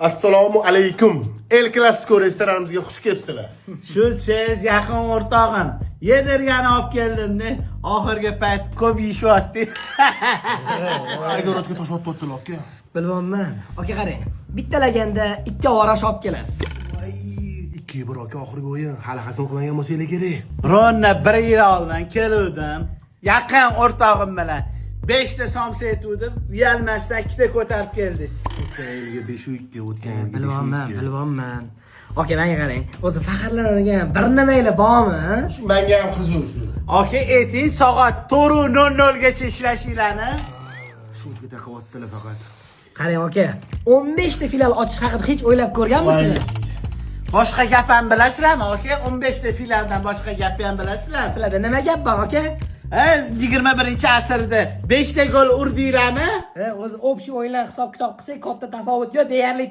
Assalomu alaykum. El Clasico restoranimizga xush kelibsizlar. Shu siz yaqin o'rtog'im. Yedirgani olib keldim-da, oxirgi payt ko'p yeyapti. Aydoratga tosh otibdilar aka. Bilmayman. Aka qarang. Bitta laganda ikki ovarash olib kelasiz. Voy, 2-1 aka oxirgi o'yin. Hali hazm qilmagan bo'lsa kerak. Ronna 1 yil oldin keluvdim. Yaqin o'rtog'im bilan 5 ta somsa etuvdim. Uyalmasdan 2 ta ko'tarib keldingiz. Yilga 5-2 o'tgan yilga. Bilmayman. Aka menga qarang. O'zi faxrlanadigan bir nimalar bormi? Shu menga ham qiziq shu. Aka ayting, soat 4:00 gacha ishlashinglarni. Shu yerga taqavatdilar faqat. Qarang aka, 15 ta filial ochish haqida hech o'ylab ko'rganmisizlar? Boshqa gap ham bilasizlarmi, aka? 15 ta filialdan boshqa gap ham bilasizlar? Sizlarda nima gap bor aka? 21-asrda 5 ta gol urdinglarmi? O'zi общий o'yinlar hisob-kitob qilsak katta tafovut yo'q, deyarli